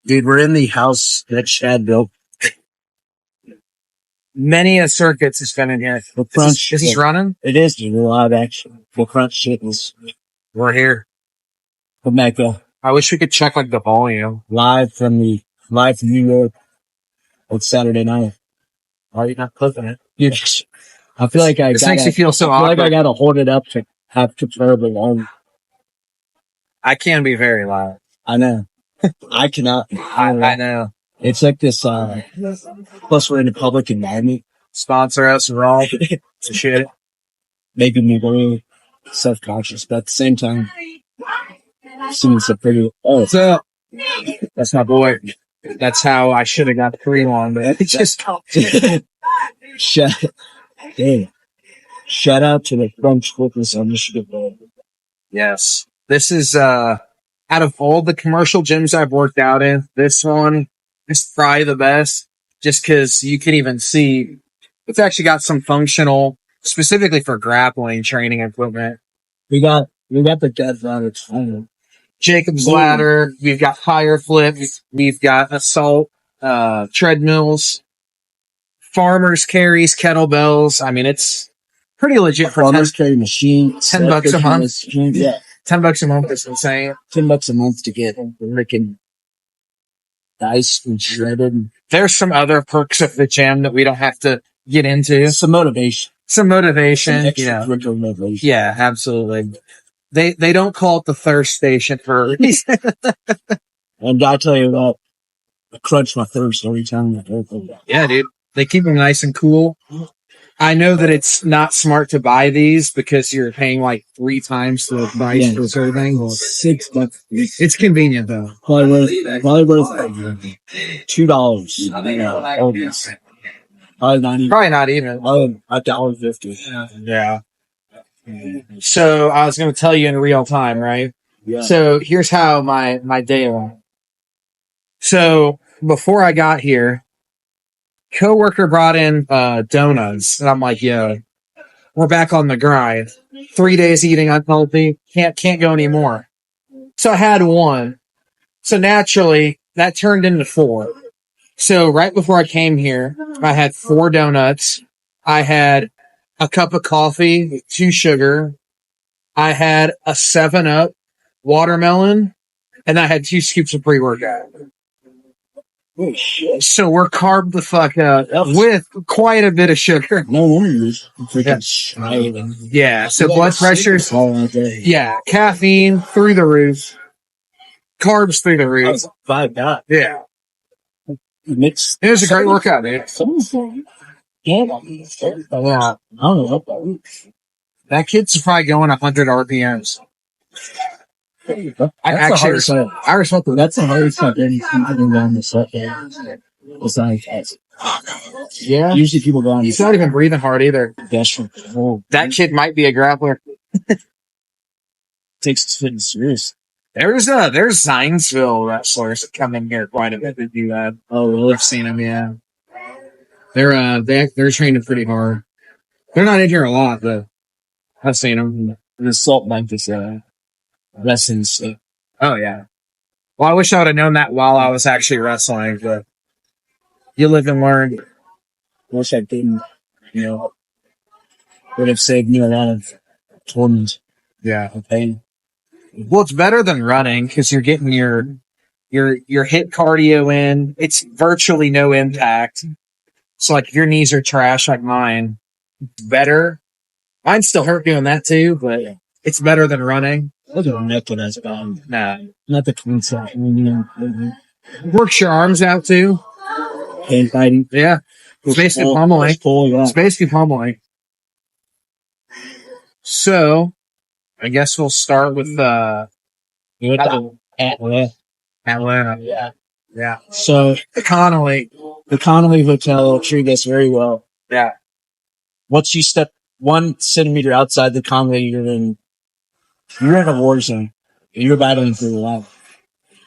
Dude, we're in the house that Chad built. Many a circuits has been in here. The crunch. Is this running? It is, dude. We're live action. The crunch shitness. We're here. Come back, I wish we could check like the volume. live from New York. It's Saturday night. Why are you not clipping it? Dude, I feel like This makes you feel so I feel awkward. like I gotta hold it up to have comparable long. I can be very loud. I know. I cannot. I know. It's like this, plus we're in a public environment. Sponsor us, we're all shit. Making me very self-conscious, but at the same time, seems so pretty. Oh, So, that's my boy. That's how I should have got 3 on, but it's just shout out to the French fitness initiative. yes. This is out of all the commercial gyms I've worked out in, this one is probably the best. Just because you can even see it's actually got some functional, specifically for grappling training equipment. We got the dead ladder time. Jacob's ladder. We've got higher flips. We've got assault treadmills, farmers carries, kettlebells. I mean, it's pretty legit for Farmers carry machines. $10 a month. Yeah, $10 a month is insane. $10 a month to get freaking diced and shredded. There's some other perks of the gym that we don't have to get into. Some motivation. Some motivation. Some Yeah. extracurricular motivation. Yeah, absolutely. They don't call it the thirst station for a reason. And I tell you what, I crunch my thirst every time I go through that. Yeah, dude. They keep them nice and cool. I know that it's not smart to buy these because you're paying like 3 times the price for serving. $6. It's convenient though. Probably worth $2. Probably not even. $1.50. Yeah. So I was going to tell you in real time, right? Yeah. So here's how my day went. So before I got here, coworker brought in donuts, and I'm like, "Yo, we're back on the grind. 3 days eating unhealthy. Can't go anymore." So I had one. So naturally, that turned into 4. So right before I came here, I had 4 donuts. I had a cup of coffee with 2 sugar. I had a 7-Up watermelon, and I had 2 scoops of pre-workout. Oh, shit. So we're carved the fuck up with quite a bit of sugar. No wonder you're freaking smiling. Yeah, so blood pressure's, all day. yeah, caffeine through the roof, carbs through the roof. $5. Yeah, Mixed. it was a great workout, dude. Yeah. Yeah, I don't know. that kid's probably going 100 RPMs. I actually, I respect that. That's a hard stuff. Anything down the second. It's like, Yeah, usually people go on. he's not even breathing hard either. That kid might be a grappler. Takes his fitness serious. There's Zionsville wrestlers that come in here quite a bit to do that. Oh, really? I've seen them, yeah. They're training pretty hard. They're not in here a lot, but I've seen them. The Salt Memphis, wrestling stuff. Oh yeah. Well, I wish I would have known that while I was actually wrestling, but you live and learn. Wish I didn't, would have saved me a lot of torment Yeah. and pain. Well, it's better than running because you're getting your hit cardio in. It's virtually no impact. So like if your knees are trash like mine, it's better. Mine still hurt doing that too, but it's better than running. Look at the neck when that's bad. Nah. Not the clean side. Works your arms out too. Hand fighting. Yeah. It's basically pummeling. It's basically pummeling. So, I guess we'll start with Atlanta. Atlanta. Yeah. Yeah. So The Connolly. the Connolly Hotel treated us very well. Yeah. Once you step 1 centimeter outside the Connolly, you're in a war zone. You're battling for your life.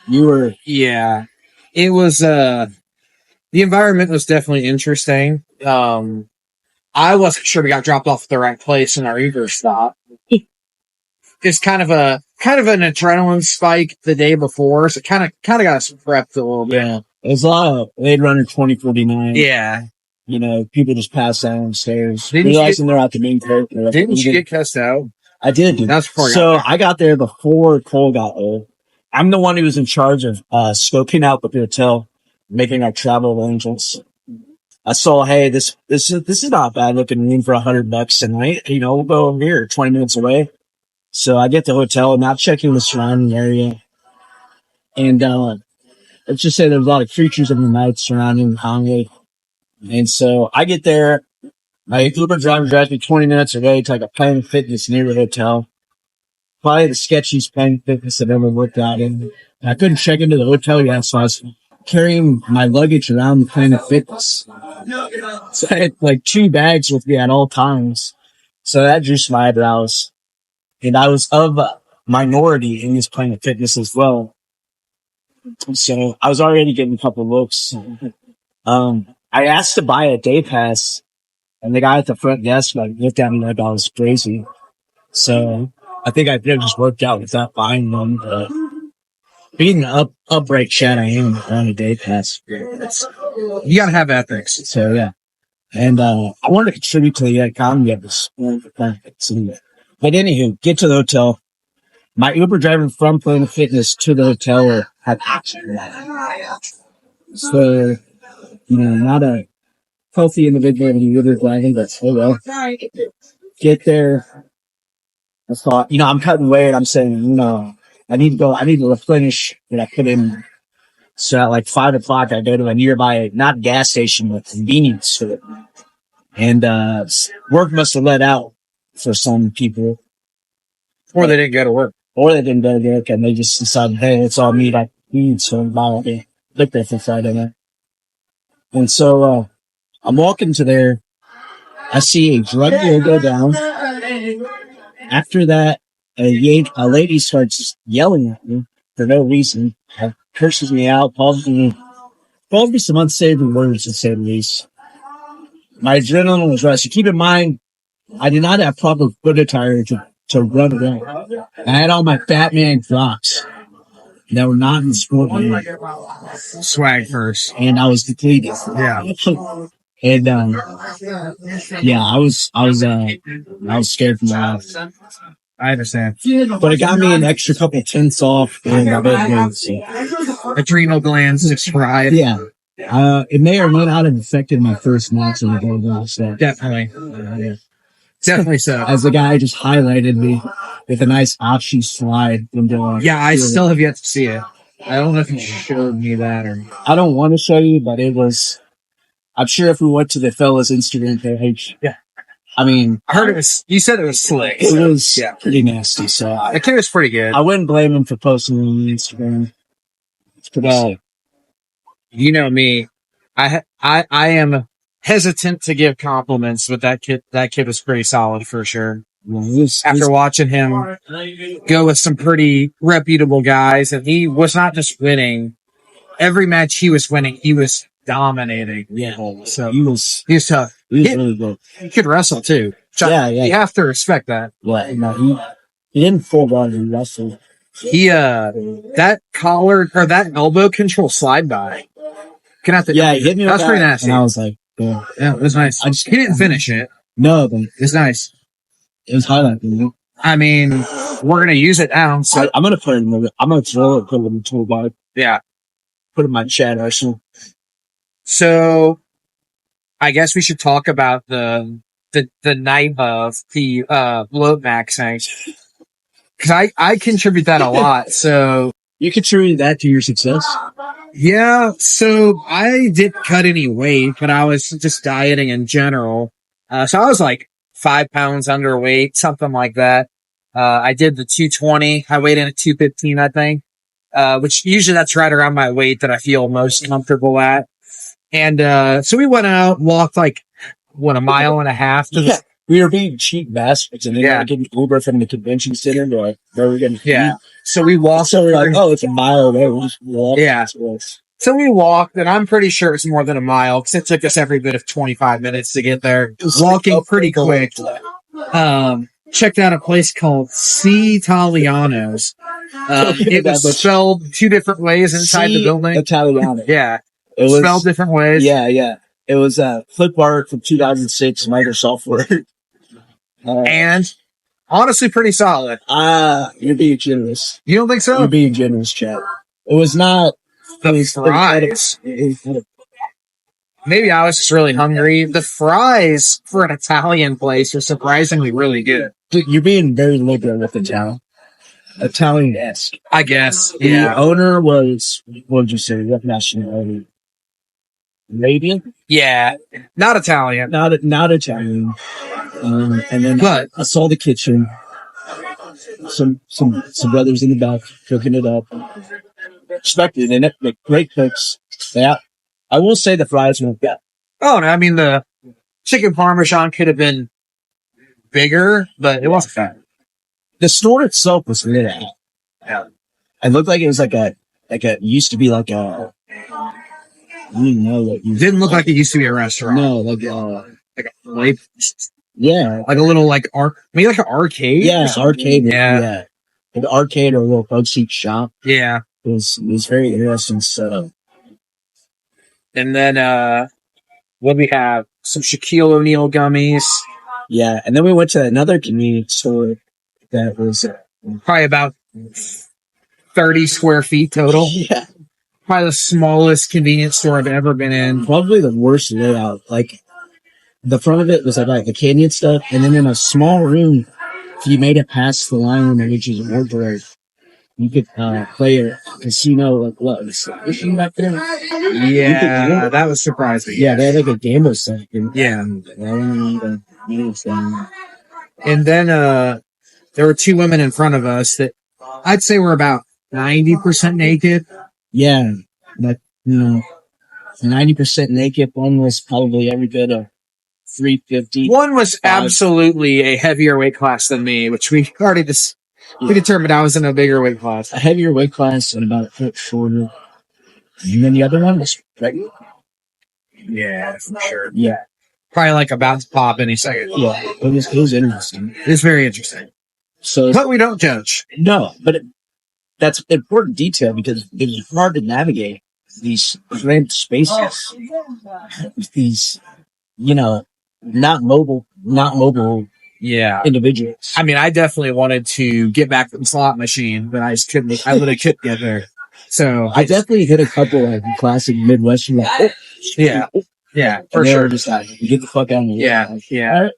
Yeah. It was, the environment was definitely interesting. I wasn't sure we got dropped off at the right place in our Uber stop. is kind of an adrenaline spike the day before, so kind of got us prepped a little bit. Yeah, there's a lot of Blade Runner 2049. Yeah. You know, people just pass downstairs, Didn't realizing they're out the main character. Didn't you get cussed out? I did. Dude. That's before so I got there before Cole got there. I'm the one who was in charge of scoping out the hotel, making our travel arrangements. I saw, hey, this is not bad looking room for $100 a night. You know, we'll go over here, 20 minutes away. So I get the hotel, not checking the surrounding area, and let's just say there's a lot of creatures in the night surrounding Hongdae. And so I get there. My Uber driver drives me 20 minutes away to like a Planet Fitness near the hotel. Probably the sketchiest Planet Fitness I've ever worked out in. And I couldn't check into the hotel yet, so I was carrying my luggage around the Planet Fitness. So I had like 2 bags with me at all times. So that drew some eyebrows. And I was of minority in this Planet Fitness as well. So I was already getting a couple looks. I asked to buy a day pass, and the guy at the front desk like looked at me like I was crazy. So I think I could have just worked out without buying them. But being an upright chat, I am on a day pass. You gotta have ethics. So yeah, and I wanted to contribute to the economy of this. But anywho, get to the hotel. My Uber driver from Planet Fitness to the hotel had accident. So, you know, not a healthy individual in the Uber driving, but oh well. Get there. I thought, you know, I'm cutting weight. I'm saying, no, I need to replenish what I put in. So at like 5 o'clock, I go to a nearby, not gas station, but convenience store. And, work must have let out for some people. Or they didn't go to work. And they just decided, hey, it's all meat I need, so I'm buying it. Look there for Friday night. And so, I'm walking to there. I see a drug deal go down. After that, a lady starts yelling at me for no reason. Curses me out, calls me some unsavory words, to say the least. My adrenaline was rushing. Keep in mind, I did not have proper foot attire to run around. I had all my fat man Crocs that were not in sport mode. Swag first. And I was depleted. Yeah. And yeah, I was scared for my life. I understand. But it got me an extra couple tenths off and I bet adrenal glands just fried. Yeah. It may or may not have affected my first match of the game. So. Definitely. Yeah. Definitely so. As the guy just highlighted me with a nice Achi slide. Yeah, I still have yet to see it. I don't know if you showed me that or... I don't want to show you, but it was... I'm sure if we went to the fella's Instagram page... Yeah. I mean... I heard it was... You said it was slick. It was pretty nasty, so... The kid was pretty good. I wouldn't blame him for posting it on Instagram. It's pretty sick. You know me. I am hesitant to give compliments, but that kid was pretty solid for sure. After watching him go with some pretty reputable guys, and he was not just winning. Every match he was winning, he was dominating. Yeah. So he was tough. He was really good. He could wrestle too. Yeah. You have to respect that. Yeah, no, he didn't full body wrestle. He that collar or that elbow control slide by. He hit me. That's pretty nasty. And I was like, yeah, it was nice. He didn't finish it. No, but it's nice. It was highlighted. I mean, we're gonna use it now. So I'm gonna put it in the. I'm gonna throw it, put it in the toolbar. Yeah, put it in my chat actually. So, I guess we should talk about the night of the bloat maxing, because I contribute that a lot. So you contributed that to your success. Yeah, so I didn't cut any weight, but I was just dieting in general. So I was like 5 pounds underweight, something like that. I did the 220. I weighed in at 215, I think. Which usually that's right around my weight that I feel most comfortable at. And, so we went out, walked like, a mile and a half to we were being cheap bastards and then getting Uber from the convention center to like, where we're getting food. So we walked. So we're like, oh, it's a mile away. We'll just walk. Yeah. So we walked, and I'm pretty sure it's more than a mile because it took us every bit of 25 minutes to get there. Walking pretty quick. checked out a place called C. Italianos. It was spelled two different ways inside the building. Italiano. Yeah. It was spelled different ways. Yeah, yeah. It was flip art from 2006 Microsoft Word. And honestly pretty solid. You're being generous. You don't think so? You're being generous, Chad. It was not the fries. Maybe I was just really hungry. The fries for an Italian place are surprisingly really good. Dude, you're being very liberal with Italian-esque. I guess. Yeah. The owner was, what would you say, what nationality? Arabian? Yeah. Not Italian. Not Italian. And then but I saw the kitchen. Some brothers in the back cooking it up. Expected, and it great cooks. Yeah. I will say the fries weren't bad. Oh, no, I mean, the chicken parmesan could have been bigger, but it wasn't bad. The store itself was lit out. Yeah. It looked like it was used to be like a, I don't even know. It didn't look like it used to be a restaurant. No, like a yeah. Like a little, maybe like an arcade? Yeah, arcade. Yeah. An arcade or a little boutique shop. Yeah. It was very interesting setup. And then, what do we have? Some Shaquille O'Neal gummies. Yeah, and then we went to another convenience store that was probably about 30 square feet total. Yeah. Probably the smallest convenience store I've ever been in. Probably the worst layout. Like, the front of it was like the candy and stuff, and then in a small room, if you made it past the line, which is wardrobe, you could play a casino like what? Back there? Yeah, that was surprising. Yeah, they had like a gamble section. Yeah. And then there were two women in front of us that I'd say were about 90% naked. Yeah, but 90% naked. One was probably every bit of 350. One was absolutely a heavier weight class than me, which we already we determined I was in a bigger weight class. A heavier weight class and about a foot shorter. And then the other one was pregnant. Yeah, for sure. Yeah. Probably like about to pop any second. Yeah, it was interesting. It's very interesting. But we don't judge. No, but that's important detail because it's hard to navigate these cramped spaces. These, not mobile individuals. I mean, I definitely wanted to get back to the slot machine, but I just couldn't. I literally couldn't get there. So I definitely hit a couple like classic Midwestern. Like, yeah, for sure. Just like, get the fuck out of here. Yeah.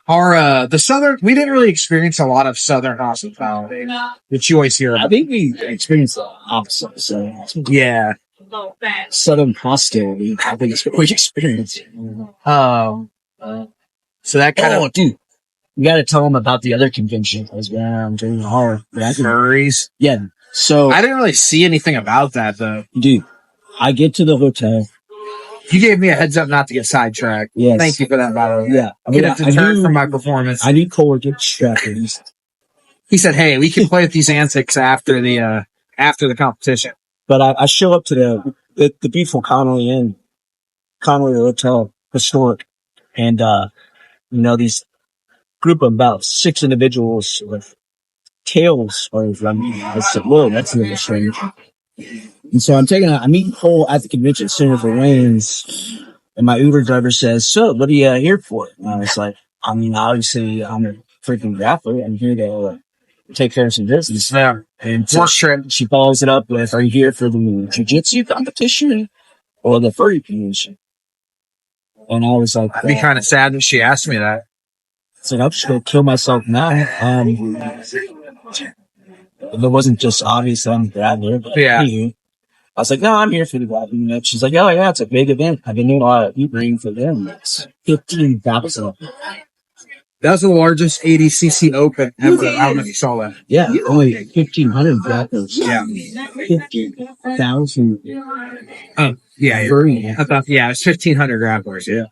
All right. The Southern, we didn't really experience a lot of Southern hospitality, which you always hear about. I think we experienced the opposite. So yeah, Southern hostility. I think it's what we experienced. So that kind of, dude, you got to tell them about the other convention I was going on during the horror. Furries. Yeah. So I didn't really see anything about that though. Dude, I get to the hotel. You gave me a heads up not to get sidetracked. Yes. Thank you for that, by the way. Yeah. I mean, I knew from my performance. I knew Cole would get distracted. He said, "Hey, we can play with these antics after the competition." But I show up to the beautiful Connolly Hotel, historic, and these group of about 6 individuals with tails are running. I said, "Whoa, that's a little strange." And so I meet Cole at the convention center for Wayne's, and my Uber driver says, "So, what are you here for?" And I was like, "I mean, obviously, I'm a freaking grappler. I'm here to take care of some business." Yeah. And so she follows it up with, "Are you here for the jiu-jitsu competition or the furry convention?" And I was like, I'd be kind of sad if she asked me that. It's like, I'm just going to kill myself now. If it wasn't just obvious that I'm a grappler, but anywho, I was like, "No, I'm here for the grappling match." She's like, "Oh yeah, it's a big event. I've been doing a lot of e-bring for them. It's 15,000. That was the largest ADCC Open ever. I don't know if you saw that. Yeah, only 1,500 grapplers. Yeah. 50,000. Oh, yeah. I thought, it was 1,500 grapplers, yeah.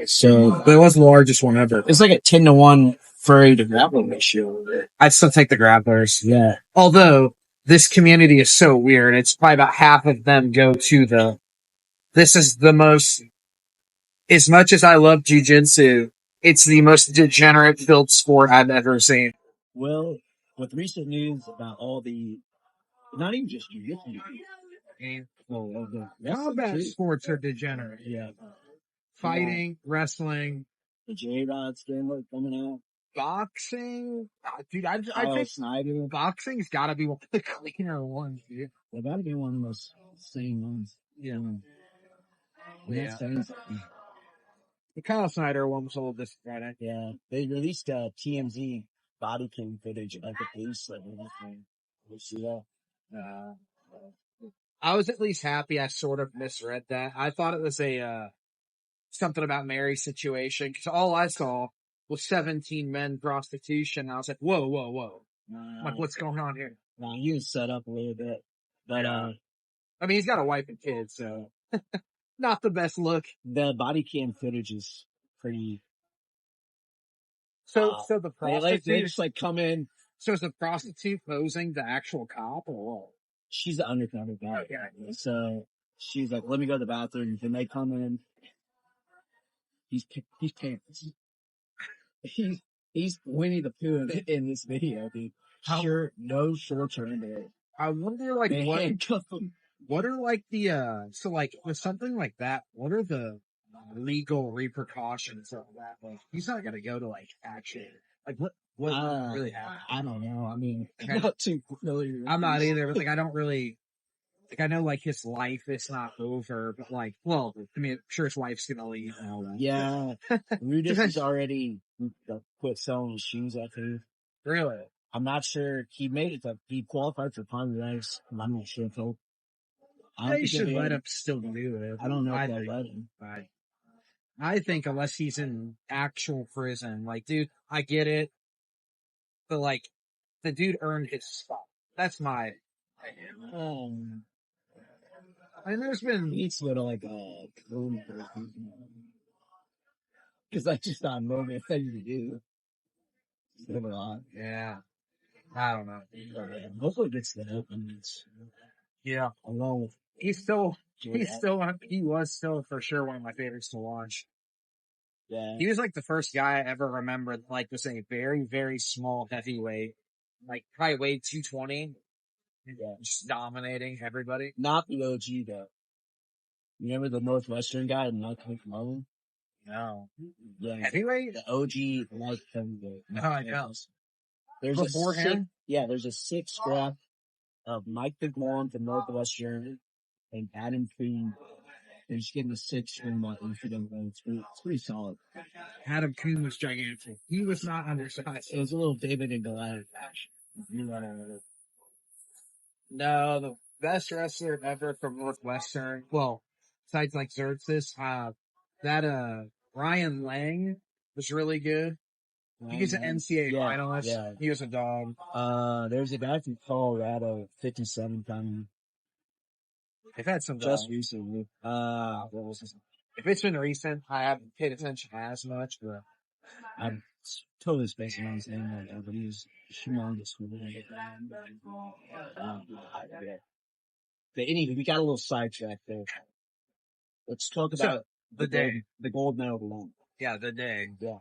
So, but it was the largest one ever. It's like a 10-to-1 furry to grappling ratio. I'd still take the grapplers. Yeah. Although, this community is so weird. It's probably about half of them go to this is the most, as much as I love jiu-jitsu, it's the most degenerate filled sport I've ever seen. Well, with recent news about all the, not even just jiu-jitsu, well, the Combat too. sports are degenerate. Yeah. Fighting, wrestling, The J-Rod skin coming out. boxing. Dude, I Kyle think Snyder. boxing's got to be one of the cleaner ones, dude. They gotta be one of the most sane ones. Yeah. That's saying something. The Kyle Snyder one was a little disappointing. Yeah. They released TMZ body cam footage of the police. Like, you see that? I was at least happy I sort of misread that. I thought it was a something about Mary's situation because all I saw was 17 men prostitution. I was like, whoa, whoa, whoa. Like, what's going on here? Nah, he was set up a little bit. But I mean, he's got a wife and kids, so not the best look. the body cam footage is pretty. So the prostitute, they just like come in. So is the prostitute posing the actual cop or what? She's the undercover guy. Yeah. So she's like, "Let me go to the bathroom." Then they come in. He's pants. He's Winnie the Pooh in this video, dude. Sure, no shorts are in there. I wonder, like, They handcuff him. what are like the so like with something like that, what are the legal repercussions of that? Like, he's not gonna go to like action. Like, what really happened? I don't know. I mean, I'm not too familiar. I'm not either, but like, I don't really. Like, I know, like, his life is not over, but, like, well, I mean, I'm sure his wife's gonna leave and all that. Yeah. Rudis has already quit selling shoes, I think. Really? I'm not sure. He made it he qualified for Pond Race. I'm not sure if he'll. They should let him still do it. I don't know if they'll let him. I think unless he's in actual prison, like, dude, I get it, but, like, the dude earned his spot. That's my. I mean, there's been. He needs to go to like because that's just not a moment thing to do. Live a lot. Yeah. I don't know. Hopefully it gets to the opens. Yeah. Along with he was still for sure one of my favorites to watch. Yeah. He was like the first guy I ever remembered, like, was a very, very small heavyweight, like probably weighed 220. Yeah. Just dominating everybody. Not the OG though. You remember the Northwestern guy, Mike McMullen? No. Yeah. Heavyweight? The OG Mike heavyweight. No, I know. There's beforehand? There's a 6 graph of Mike McMullen from Northwestern and Adam Kuhn. They're just getting the 6 from it's pretty solid. Adam Kuhn was gigantic. He was not undersized. It was a little David and Goliath action. No, the best wrestler ever from Northwestern. Well, besides like Xerxes, that Ryan Lang was really good. He was an NCAA finalist. Yeah. He was a dog. There's a guy from Colorado, 57 coming. They've had some just recently. What was his name? If it's been recent, I haven't paid attention as much, but I'm totally spacing on his name, but he's humongous. But anyway, we got a little sidetracked there. Let's talk about the gold medal alone. Yeah, the day. Yeah.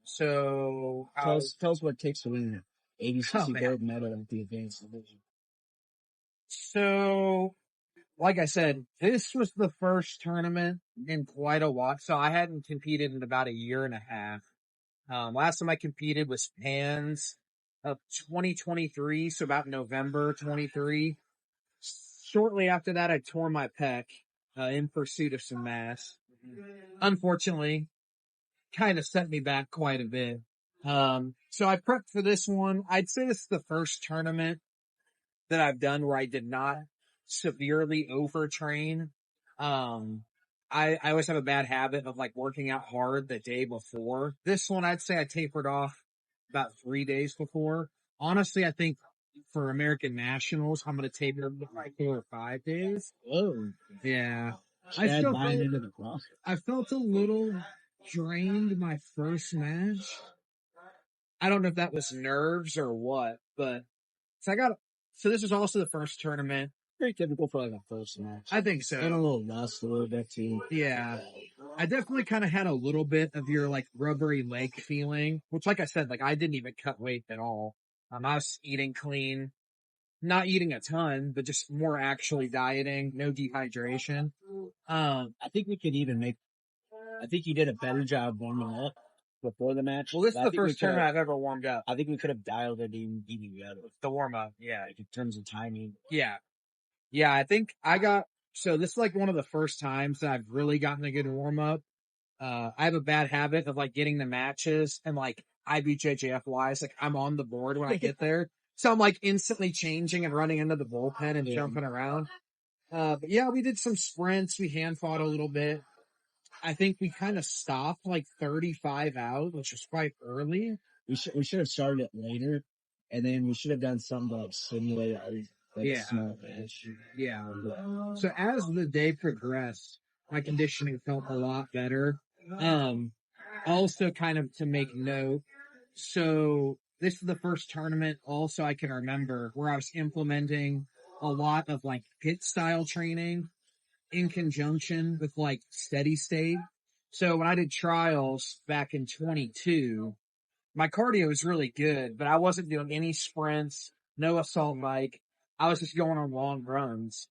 So tell us what it takes to win the ADCC gold medal at the advanced division. So, like I said, this was the first tournament in quite a while. So I hadn't competed in about a year and a half. Last time I competed was Pans of 2023, so about November 23. Shortly after that, I tore my pec in pursuit of some mass. Unfortunately, kind of set me back quite a bit. So I prepped for this one. I'd say this is the first tournament that I've done where I did not severely overtrain. I always have a bad habit of like working out hard the day before. This one, I'd say I tapered off about 3 days before. Honestly, I think for American Nationals, I'm going to taper like 4 or 5 days. Oh, yeah. I felt a little drained my first match. I don't know if that was nerves or what, but so this was also the first tournament Pretty typical for like a first match. I think so. And a little less, a little bit too. Yeah. I definitely kind of had a little bit of your like rubbery leg feeling, which like I said, like I didn't even cut weight at all. I was eating clean, not eating a ton, but just more actually dieting, no dehydration. I think we could even make. I think you did a better job warming up before the match. Well, this is I the think we first tournament could've- I've ever warmed up. I think we could have dialed it even better. The warm up. Yeah. Like in terms of timing. Yeah. Yeah. I think I got, so this is like one of the first times that I've really gotten a good warm up. I have a bad habit of like getting the matches and like IBJJF wise, like I'm on the board when I get there. So I'm like instantly changing and running into the bullpen and jumping around. But yeah, we did some sprints. We hand fought a little bit. I think we kind of stopped like 35 out, which was quite early. We should have started it later, and then we should have done something to like simulate like a small match. Yeah. So as the day progressed, my conditioning felt a lot better. Also kind of to make note. So this is the first tournament also I can remember where I was implementing a lot of like pit style training in conjunction with like steady state. So when I did trials back in 22, my cardio was really good, but I wasn't doing any sprints, no assault bike. I was just going on long runs.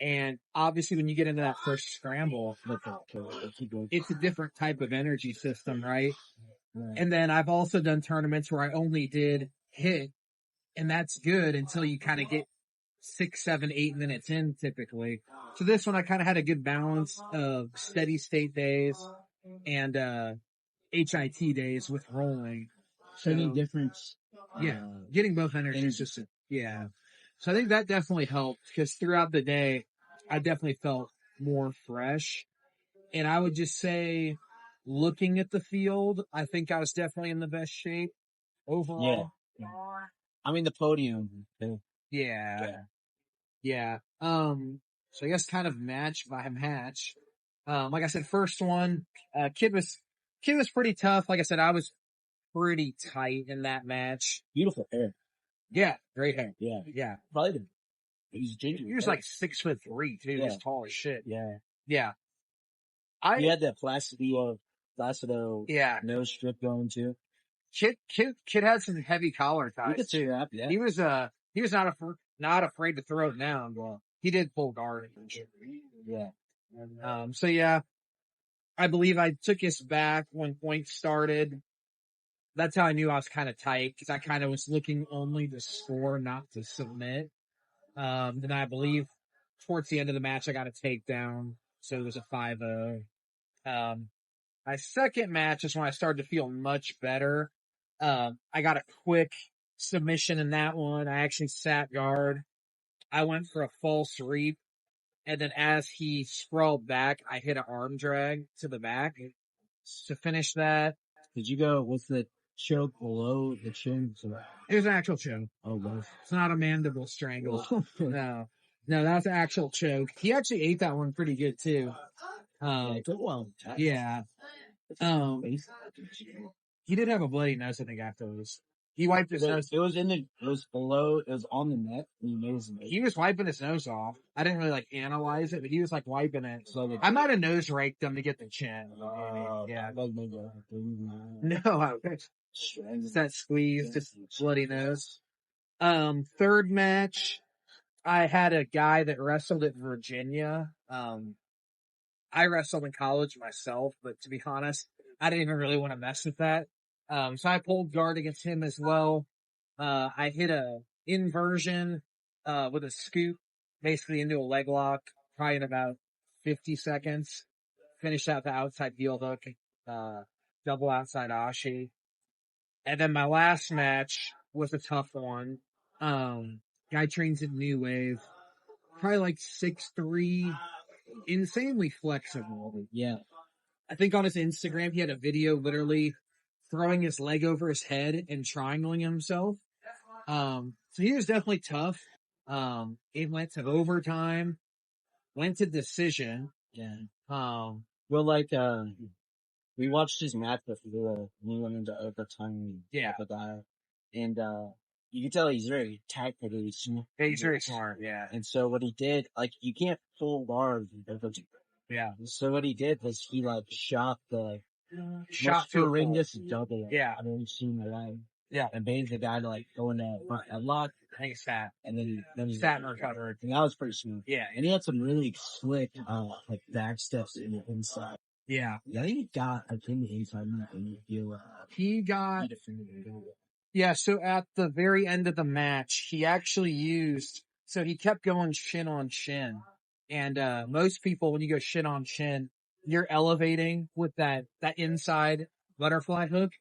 And obviously when you get into that first scramble, it's a different type of energy system, right? And then I've also done tournaments where I only did hit, and that's good until you kind of get 6, 7, 8 minutes in typically. So this one I kind of had a good balance of steady state days and HIT days with rolling. So any difference? Yeah, getting both energy systems. Yeah. So I think that definitely helped because throughout the day, I definitely felt more fresh. And I would just say, looking at the field, I think I was definitely in the best shape overall. Yeah. I mean, the podium. Yeah. Yeah. So I guess kind of match by match. Like I said, first one, kid was pretty tough. Like I said, I was pretty tight in that match. Beautiful hair. Yeah. Great hair. Yeah. Yeah. Probably he's ginger. He was like 6'3" too. He's tall as shit. Yeah. Yeah. He had that Placido yeah. nose strip going too. Kid had some heavy collar ties. You could see that. Yeah. He was not afraid to throw it down. Well, he did pull guard. Yeah. So yeah, I believe I took us back when points started. That's how I knew I was kind of tight because I kind of was looking only to score, not to submit. Then I believe towards the end of the match, I got a takedown. So it was a 5-0. My second match is when I started to feel much better. I got a quick submission in that one. I actually sat guard. I went for a false reap. And then as he sprawled back, I hit an arm drag to the back to finish that. Did you go with the choke below the chin? It was an actual choke. Oh, gosh. It's not a mandible strangle. No, that's an actual choke. He actually ate that one pretty good too. Yeah. He did have a bloody nose, I think, afterwards. He wiped his nose. It was below, it was on the neck. He was wiping his nose off. I didn't really like analyze it, but he was like wiping it. So I might have nose raked him to get the chin. Yeah. No, it's that squeeze, just bloody nose. Third match, I had a guy that wrestled at Virginia. I wrestled in college myself, but to be honest, I didn't even really want to mess with that. So I pulled guard against him as well. I hit a inversion, with a scoop, basically into a leg lock, probably in about 50 seconds. Finished out the outside heel hook, double outside ashi. And then my last match was a tough one. Guy trains at New Wave, probably like 6'3", insanely flexible. Yeah. I think on his Instagram, he had a video literally throwing his leg over his head and triangling himself. So he was definitely tough. It went to overtime, went to decision. Yeah. Well, like, we watched his match before we went into overtime. Yeah. And, you can tell he's very tactically smart. Yeah, he's very smart. Yeah. And so what he did, like, you can't full guard. Yeah. So what he did was he like shot the Shot to a horrendous double. Yeah. I've ever seen in my life. Yeah. And made the guy to like go in that lock, I think it's fat. and then he Sat and recovered. and that was pretty smooth. Yeah. And he had some really slick like back steps in the inside. Yeah. Yeah, I think he got in the inside and he got yeah, so at the very end of the match, he actually used so he kept going shin on shin. And most people when you go shin on shin, you're elevating with that inside butterfly hook.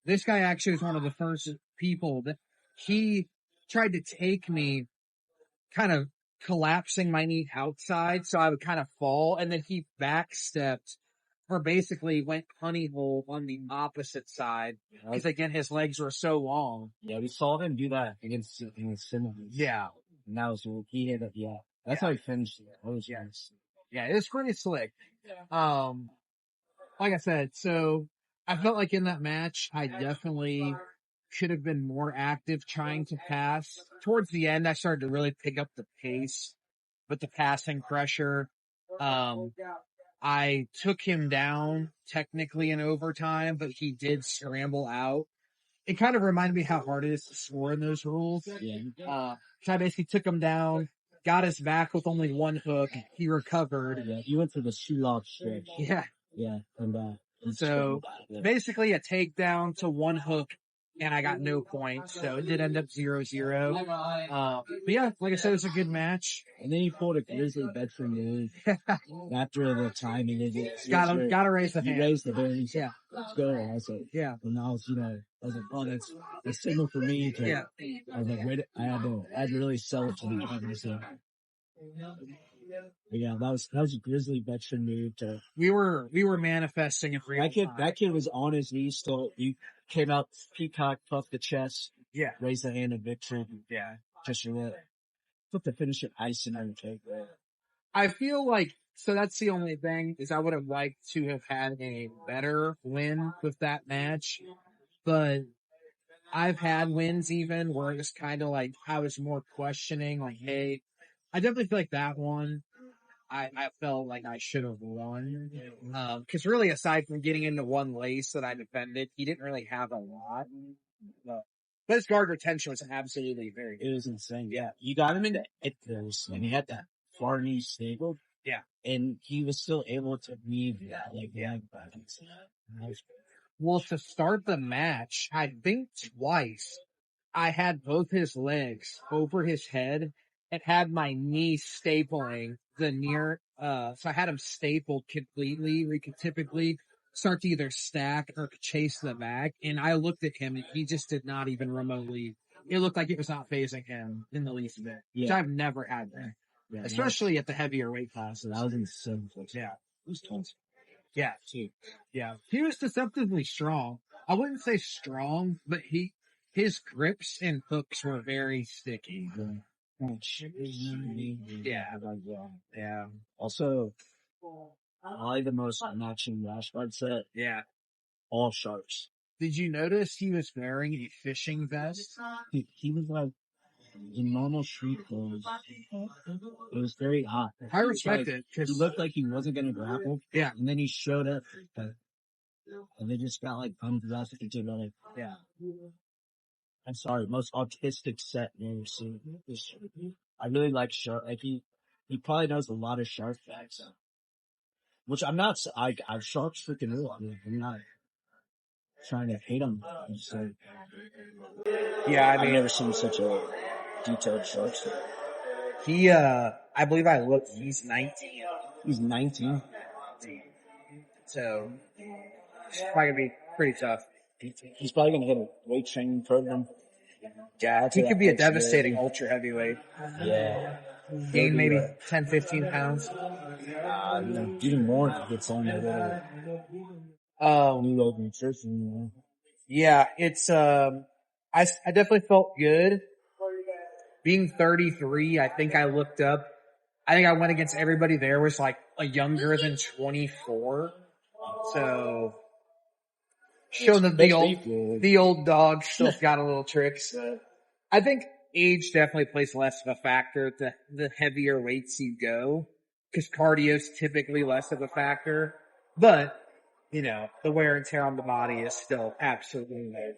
This guy actually was one of the first people that he tried to take me kind of collapsing my knee outside so I would kind of fall, and then he backstepped or basically went honey hole on the opposite side because again his legs were so long. Yeah, we saw him do that against Simmons. Yeah, and that was he hit it. Yeah, that's how he finished it. That was yeah, it was pretty slick. Like I said, so I felt like in that match I definitely should have been more active trying to pass. Towards the end, I started to really pick up the pace with the passing pressure. I took him down technically in overtime, but he did scramble out. It kind of reminded me how hard it is to score in those rules. Yeah. So I basically took him down, got his back with only one hook. He recovered. Yeah, he went to the shoe lock stretch. Yeah. Yeah. And so basically a takedown to one hook, and I got no points. So it did end up 0-0. But yeah, like I said, it was a good match. And then he pulled a grizzly veteran move after the time he did it. Gotta raise the hand. He raised the hand. Yeah. Let's go. I was like, yeah. And I was, I was like, oh, that's a signal for me to, yeah. I was like, wait, I had to really sell it to the others. So. Yeah, that was a grizzly veteran move to. We were manifesting in real time. That kid was on his knees still. He came out, peacock, puffed the chest. Yeah. Raised the hand of victory. Yeah. Just for that. Put the finish at icing on the cake. I feel like, so that's the only thing, is I would have liked to have had a better win with that match. But I've had wins even where it's kind of like, I was more questioning, like, hey, I definitely feel like that one, I felt like I should have won. Cause really aside from getting into one lace that I defended, he didn't really have a lot. But his guard retention was absolutely very good. It was insane. Yeah. You got him into it first, and he had that far knee stable. Yeah. And he was still able to weave that, leg back. Well, to start the match, I think twice, I had both his legs over his head and had my knee stapling the near, so I had him stapled completely. We could typically start to either stack or chase the back. And I looked at him and he just did not even remotely, it looked like it was not phasing him in the least bit, which I've never had that. Yeah, especially at the heavier weight classes. That was insane. Yeah. It was 20. Yeah. Yeah. He was deceptively strong. I wouldn't say strong, but his grips and hooks were very sticky. Yeah. Yeah. Also, probably the most matching rash guard set. Yeah. All sharps. Did you notice he was wearing a fishing vest? He was like in normal street clothes. It was very hot. I respect it. He looked like he wasn't going to grapple. Yeah. And then he showed up. And they just got like thumbs up. Yeah. I'm sorry, most autistic set I've ever seen. I really like sharp. Like he probably knows a lot of sharp facts. Which I'm not. Sharp's freaking real. I mean, I'm not trying to hate him. So, yeah, I've never seen such a detailed sharp set. He, I believe I looked. He's 19. He's 19. So it's probably gonna be pretty tough. He's probably gonna hit a weight training program. Yeah, he could be a devastating ultra heavyweight. Yeah. Gain maybe 10, 15 pounds. Even more if he gets on the new old nutrition. Yeah, it's, I definitely felt good. Being 33, I think I looked up. I think I went against everybody there was like a younger than 24. So, showing them the old dog still got a little tricks. I think age definitely plays less of a factor the heavier weights you go, because cardio is typically less of a factor. But, the wear and tear on the body is still absolutely there.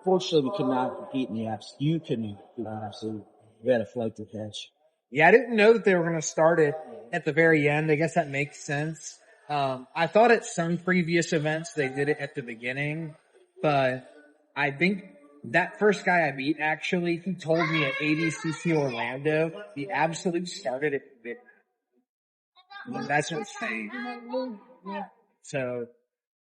Fortunately, we could not compete in the apps. You couldn't compete in the absolute. We had a flight to catch. Yeah, I didn't know that they were going to start it at the very end. I guess that makes sense. I thought at some previous events they did it at the beginning, but I think that first guy I beat, actually, he told me at ADCC Orlando, the absolute started at midnight. That's insane. So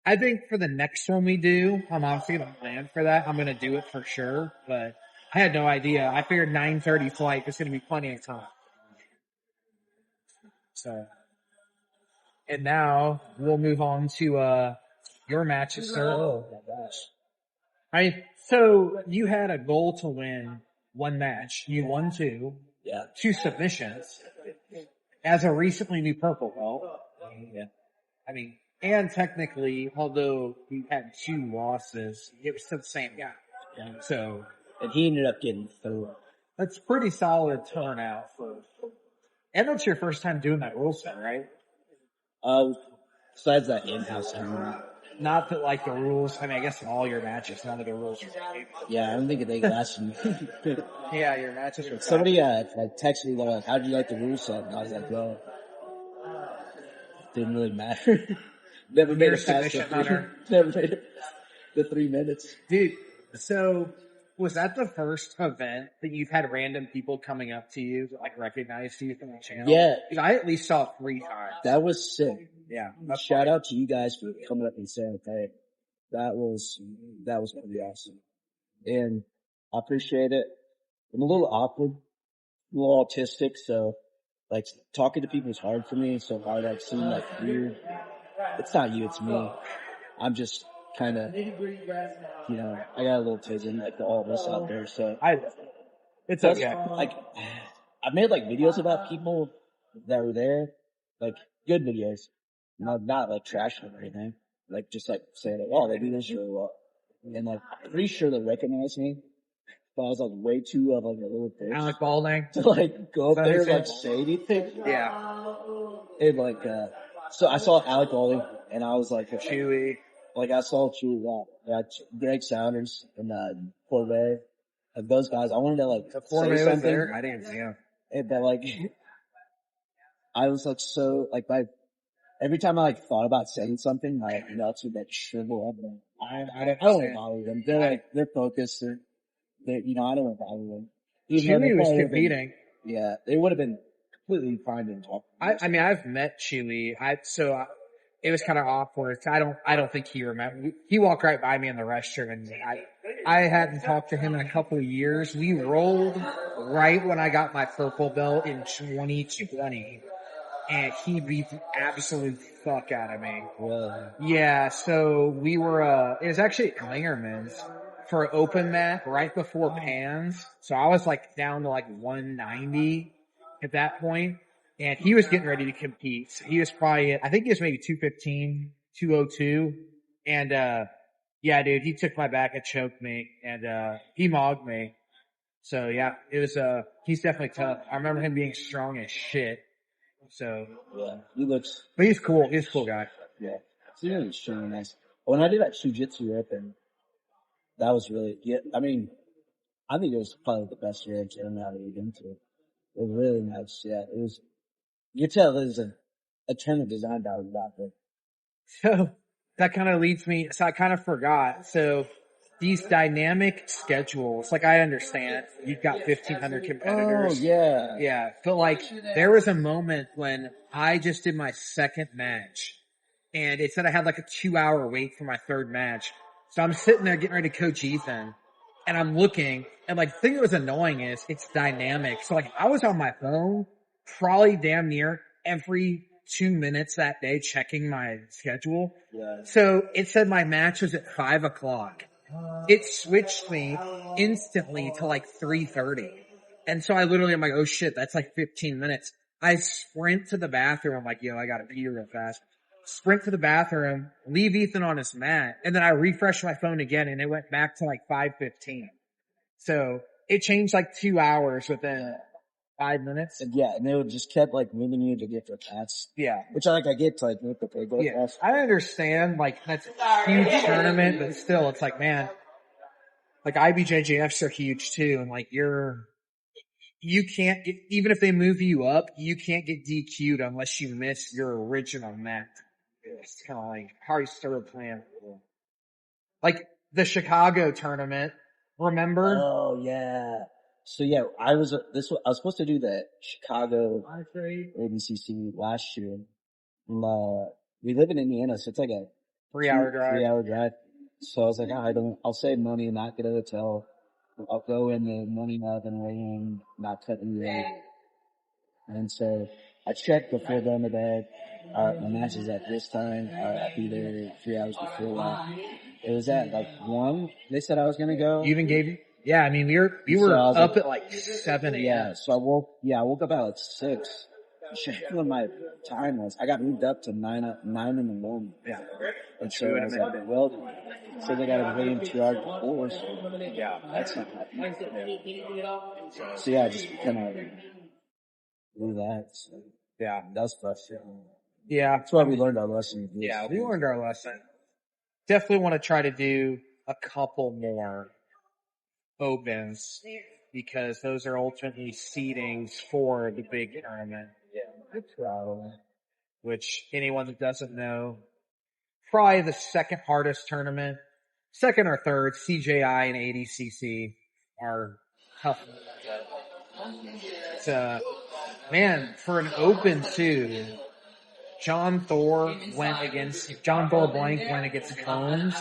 I think for the next one we do, I'm obviously going to plan for that. I'm going to do it for sure, but I had no idea. I figured 9:30 flight was going to be plenty of time. So, and now we'll move on to, your matches, sir. Oh my gosh. So you had a goal to win one match. You won two Yeah. submissions as a recently new purple belt. Yeah. I mean, and technically, although you had two losses, it was still the same guy. Yeah. So And he ended up getting through. that's pretty solid turnout for, and that's your first time doing that rule set, right? Besides that in-house tournament. Not that like the rules, I mean, I guess in all your matches, none of the rules are the same. Yeah, I don't think they lasted me. Yeah, your matches are Somebody texted me, like, how'd you like the rule set? And I was like, well, didn't really matter. Never made You're a it past submission hunter. Never made it the 3 minutes. Dude, so was that the first event that you've had random people coming up to you that like recognize you from the channel? Yeah. Because I at least saw it 3 times. That was sick. Yeah. Shout out to you guys for coming up and saying, hey, that was pretty awesome. And I appreciate it. I'm a little awkward, a little autistic, so like talking to people is hard for me. So hard I've seen like weird. It's not you, it's me. I'm just kind of, I got a little tism like all of us out there. So It's okay. Like, I made like videos about people that were there, like good videos, not like trash or anything. Like just like saying, like, oh, they do this really well, and like I'm pretty sure they recognize me. But I was like way too of like a little bitch Alec Balding. to like go up there and like say anything. Yeah. And like, so I saw Alec Balding and I was like, Chewy. like I saw Chewy, Greg Saunders and Corvée, like those guys. I wanted to like say something. There. I didn't see him. But like, I was like so like every time I like thought about saying something, my nuts would like shrivel up. And I don't want to bother them. They're focused. They're I don't want to bother them. Chewy was competing. Yeah, they would have been completely fine to talk. I mean, I've met Chewy. It was kind of awkward. I don't think he remembered. He walked right by me in the restroom, and I hadn't talked to him in a couple of years. We rolled right when I got my purple belt in 2020, and he beat the absolute fuck out of me. Really? Yeah, so we were, it was actually at Lingerman's for an open mat right before Pans. So I was like down to like 190 at that point, and he was getting ready to compete. So he was probably, I think he was maybe 215, 202. And, yeah, dude, he took my back and choked me, and, he mogged me. So yeah, it was, he's definitely tough. I remember him being strong as shit. So yeah, he looks. But he's cool. He's a cool guy. Yeah, he's extremely nice. When I did that Jiu-Jitsu ripping, that was really. Yeah, I mean, I think it was probably the best year I've been to. It was really nice. Yeah, it was. You could tell there's a ton of design that was out there. So that kind of leads me. So I kind of forgot. So these dynamic schedules, like I understand, you've got 1,500 competitors. Oh yeah, yeah. But like, there was a moment when I just did my second match, and it said I had like a 2-hour wait for my third match. So I'm sitting there getting ready to coach Ethan, and I'm looking, and like the thing that was annoying is it's dynamic. So like I was on my phone probably damn near every 2 minutes that day checking my schedule. yeah. So it said my match was at 5 o'clock. It switched me instantly to like 3:30. And so I literally am like, oh shit, that's like 15 minutes. I sprint to the bathroom. I'm like, yo, I gotta pee real fast. Sprint to the bathroom, leave Ethan on his mat, and then I refresh my phone again, and it went back to like 5:15. So it changed like 2 hours within 5 minutes. And yeah, and they would just kept like moving you to get for cats. Yeah. Which I get to like look the pig go Yeah. fast. I understand, like, that's a huge tournament, but still, it's like, man, like IBJJFs are huge too, and like you can't get, even if they move you up, you can't get DQ'd unless you miss your original net. It's kind of like, how are you still playing? Like the Chicago tournament, remember? Oh yeah. So yeah, I was supposed to do the Chicago ADCC last year. And, we live in Indiana, so it's like a 3-hour drive. 3-hour drive. So I was like, I'll save money and not get a hotel. I'll go in the morning of and rain, not cut any rate. And so I checked before going to bed. My match is at this time. I'll be there 3 hours before that. It was at like 1. They said I was going to go. You even gave, yeah, I mean, you were So up at like 7 a.m. Yeah, so I woke up at like 6. Checking what my time was. I got moved up to 9 in the morning. Yeah. And so I was like, well, so they got to wait in 2 hours before. So Yeah. that's not happening. So yeah, I just kind of do that. So Yeah. that was frustrating. Yeah. That's why we learned our lesson. Yeah, we learned our lesson. Definitely want to try to do a couple more opens because those are ultimately seedings for the big tournament. Yeah, good problem. Which anyone that doesn't know, probably the second hardest tournament, second or third, CJI and ADCC are tough. It's, man, for an open too, John Thor Blank went against Combs,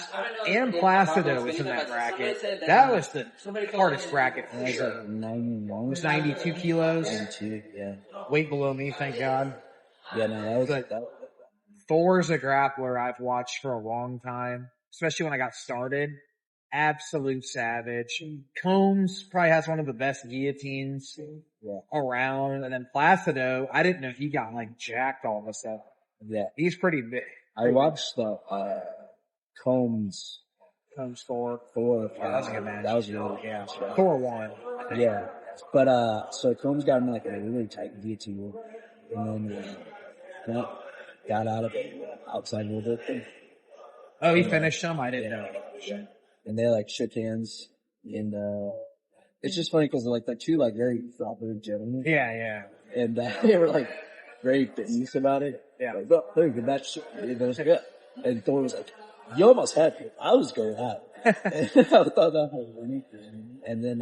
and Placido was in that bracket. That was the hardest bracket for sure. 91. It was 92 kilos. 92, yeah. Weight below me, thank God. Yeah, no, that was that. Thor's a grappler I've watched for a long time, especially when I got started. Absolute savage. Combs probably has one of the best guillotines around. And then Placido, I didn't know he got like jacked all of a sudden. Yeah. He's pretty big. I watched the Combs Thor. Thor. Yeah, that was a good match. That was really Yeah. good. Thor won. Yeah. But so Combs got in like a really tight guillotine, and then got out of it outside a little bit. Oh, he finished him? I didn't know. And they like shook hands, and it's just funny because like the two like very proper gentlemen. Yeah, yeah. And they were like very business about it. Yeah. Like, oh, hey, good match. It was good. And Thor was like, you almost had me. I was going out. And I thought that was funny. And then,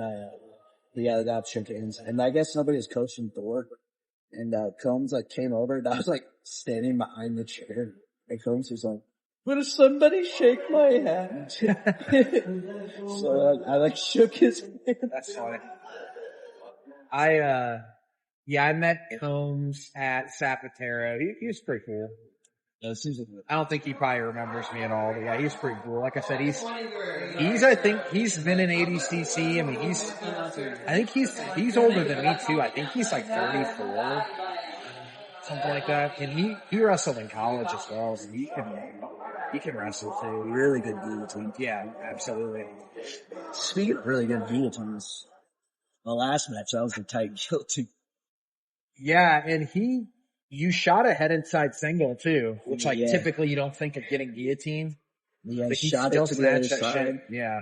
the guy shook hands. And I guess nobody was coaching Thor. And, Combs like came over and I was like standing behind the chair. And Combs was like, will somebody shake my hand? So I like shook his hand. That's funny. I met Combs at Zapatero. He was pretty cool. It seems like I don't think he probably remembers me at all, but yeah, he's pretty cool. Like I said, I think he's been in ADCC. I mean, I think he's older than me too. I think he's like 34, something like that. And he wrestled in college as well, so he can wrestle too. really good guillotine. Yeah, absolutely. Speaking of really good guillotines, the last match, that was the tight guillotine. Yeah, and you shot a head inside single too, which like typically you don't think of getting guillotined. Yeah, but he shot still it to the other snatched that side. shit. Yeah.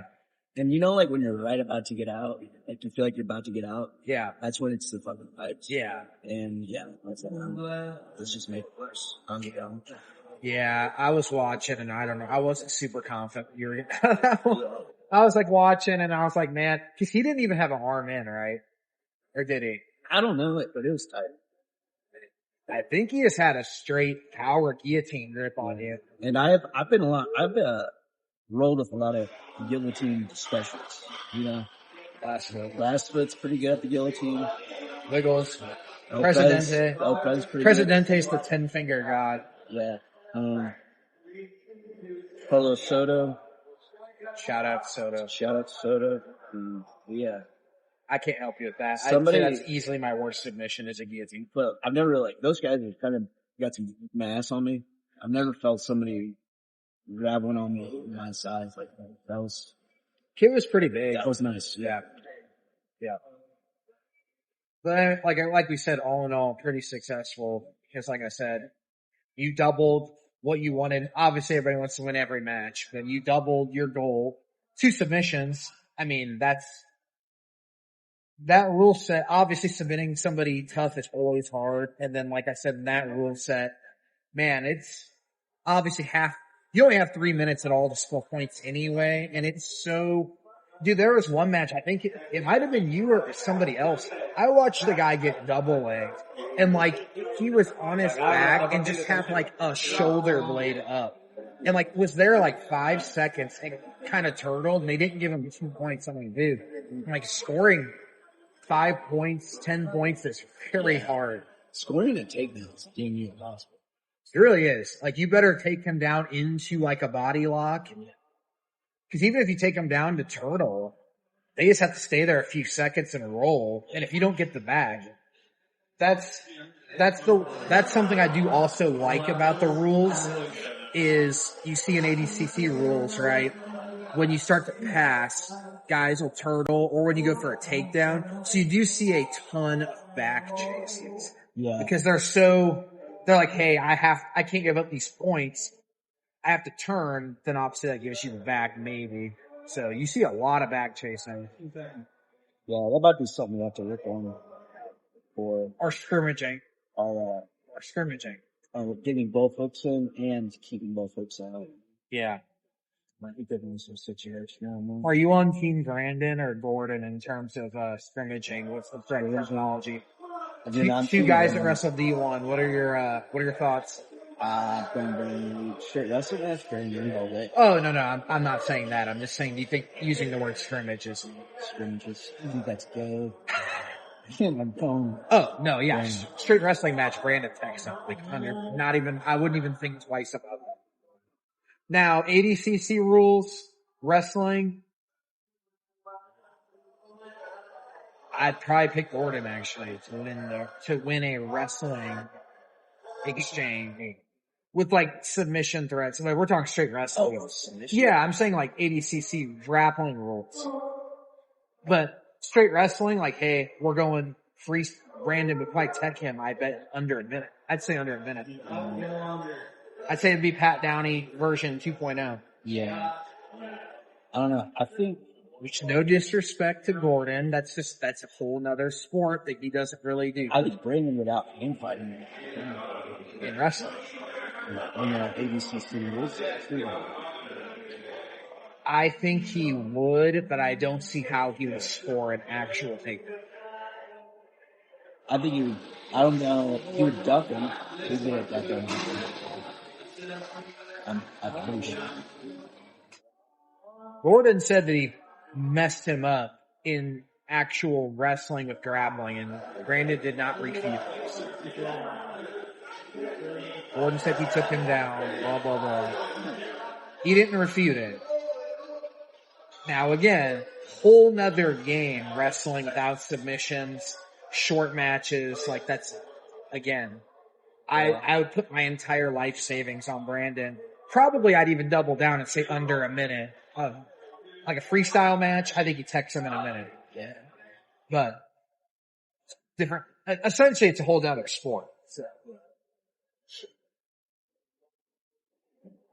And you know, like when you're right about to get out, like you feel like you're about to get out. Yeah. That's when it's the fucking pipes. Yeah. And yeah, that's let's just make it worse. Yeah, I was watching and I don't know, I wasn't super confident you were gonna I was like watching and I was like, man, cause he didn't even have an arm in, right? Or did he? I don't know it, but it was tight. I think he just had a straight power guillotine grip on you. And I've rolled with a lot of guillotine specialists, you know. Last foot's pretty good at the guillotine. Wiggles. Presidente. Lopez pretty Presidente's the 10-finger god. good. Yeah. Polo Soto. Shout out Soto. Yeah. I can't help you with that. Somebody- I'd say that's easily my worst submission is a guillotine. But I've never those guys have kind of got some mass on me. I've never felt somebody grab one on me my size like that. That was Kid was pretty big. nice. Yeah. Yeah. But like we said, all in all, pretty successful. Because like I said, you doubled what you wanted. Obviously, everybody wants to win every match, but you doubled your goal. 2 submissions. I mean, that rule set. Obviously, submitting somebody tough is always hard. And then, like I said, in that rule set, man, it's obviously you only have 3 minutes at all to score points anyway. And it's so, dude, there was one match, I think it might have been you or somebody else. I watched the guy get double legged and like he was on his back and just had like a shoulder blade up and like was there like 5 seconds and kind of turtled and they didn't give him 2 points. I'm like, dude, like scoring 5 points, 10 points is very hard. Scoring a takedown is damn near impossible. It really is. Like, you better take him down into, like, a body lock. Because even if you take him down to turtle, they just have to stay there a few seconds and roll. And if you don't get the bag, that's something I do also like about the rules is you see in ADCC rules, right? When you start to pass, guys will turtle or when you go for a takedown. So you do see a ton of back chases. Yeah. Because they're like, hey, I can't give up these points. I have to turn, then obviously that gives you the back, maybe. So you see a lot of back chasing. Yeah, that might be something we have to work on for. Or scrimmaging. Or scrimmaging. Getting both hooks in and keeping both hooks out. Yeah. Might be good in some situation. Are you on Team Brandon or Gordon in terms of scrimmaging? What's the terminology? Two guys that wrestle D1. What are your thoughts? Straight wrestling, that's Brandon all day. Oh, no, I'm not saying that. I'm just saying, do you think using the word scrimmages? Scrimmages. I think that's good. I'm going. Oh, no, yeah. Straight wrestling match, Brandon texts like I wouldn't even think twice about that. Now, ADCC rules, wrestling. I'd probably pick Gordon actually to win a wrestling exchange with like submission threats. Like we're talking straight wrestling. Oh, submission? Yeah, I'm saying like ADCC grappling rules. But straight wrestling, like, hey, we're going free. Brandon would probably tech him. I bet under a minute. I'd say under a minute. I'd say it'd be Pat Downey version 2.0. Yeah. I don't know. I think. Which, no disrespect to Gordon, that's a whole nother sport that he doesn't really do. I think Brandon without hand fighting in wrestling. In ADCC rules. I think he would, but I don't see how he would score an actual takedown. I think he would. I don't know. He would duck him. He'd get a duck him. I'm pretty sure. Gordon said that he messed him up in actual wrestling with grappling, and Brandon did not refute this. Gordon said he took him down, blah, blah, blah. He didn't refute it. Now again, whole nother game, wrestling without submissions, short matches, like that's, again, I would put my entire life savings on Brandon. Probably I'd even double down and say under a minute. Like a freestyle match, I think he techs him in a minute. Yeah. But different. Essentially, it's a whole other sport. So.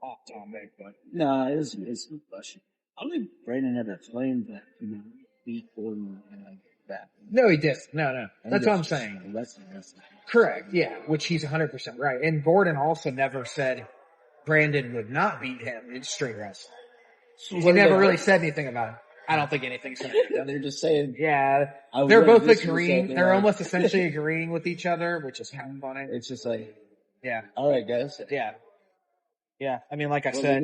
Off topic, but no, it's no question. I don't think Brandon ever claimed that beat Gordon and that. No, he did. No. That's what I'm saying. Wrestling. Correct. Yeah, which he's 100% right. And Gordon also never said Brandon would not beat him in straight wrestling. So he never really said anything about it. I don't think anything's going to happen. They're just saying. Yeah. They're both agreeing. They're almost essentially agreeing with each other, which is kind of funny. It's just like. Yeah. All right, guys. Yeah. Yeah. I mean, like I said.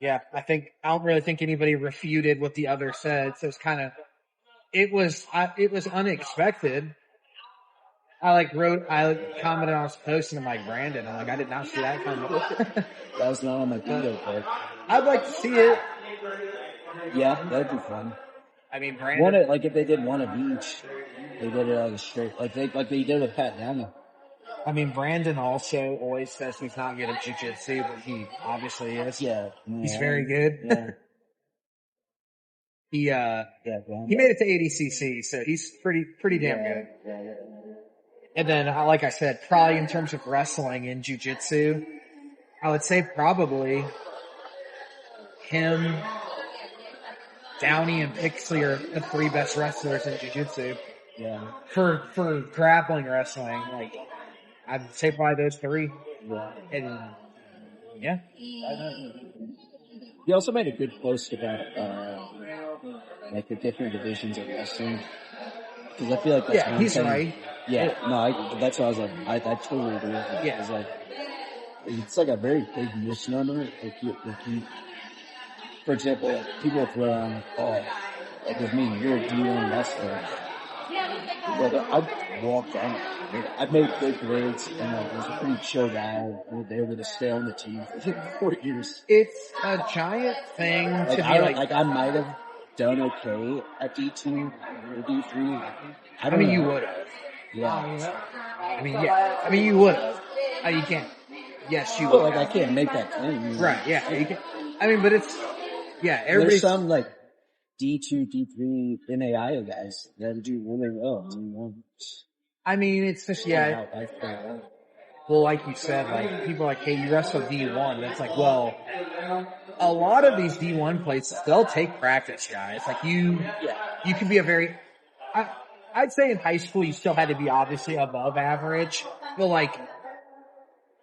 Yeah. I don't really think anybody refuted what the other said. So it's kind of, it was unexpected. I commented on his post and I'm like, Brandon, I'm like, I did not see that coming. That was not on my bingo card. I'd like to see it. Yeah, that'd be fun. I mean, Brandon. Like if they did one of each, they did it like a straight, like they did with Pat Downey. I mean, Brandon also always says he's not good at jiu-jitsu, but he obviously is. Yeah. He's very good. Yeah. He Yeah, he made it to ADCC, so he's pretty damn good. And then, like I said, probably in terms of wrestling and jiu-jitsu, I would say probably him, Downey, and Pixley are the three best wrestlers in jiu-jitsu. Yeah. For grappling wrestling, like, I'd say probably those three. Yeah. And, yeah. He also made a good post about, like the different divisions of wrestling. Cause I feel like that's one He's thing. right. Yeah. No, that's what I was like, I totally agree with it. Yeah. It's like, it's like a very big misnomer. For example, like, people throw around like, oh, like with me, you're a D1 wrestler. But I've walked on it. I've made good grades, and I was a pretty chill guy. We were able to stay on the team for 4 years. It's a giant thing to be like. I might have done okay at D2 or D3. I mean, you would have. Yeah. I mean, you would have. You can't. Yes, you would. Like, I can't make that claim. Right, yeah. You can, I mean, but it's, yeah, there's some, like, D2, D3 NAIA guys that do really well. I mean, it's just, yeah. Well, like you said, like, people are like, hey, you wrestle D1. And it's like, well, a lot of these D1 places, they'll take practice, guys. Like, you can be a very, I'd say in high school, you still had to be obviously above average, but like,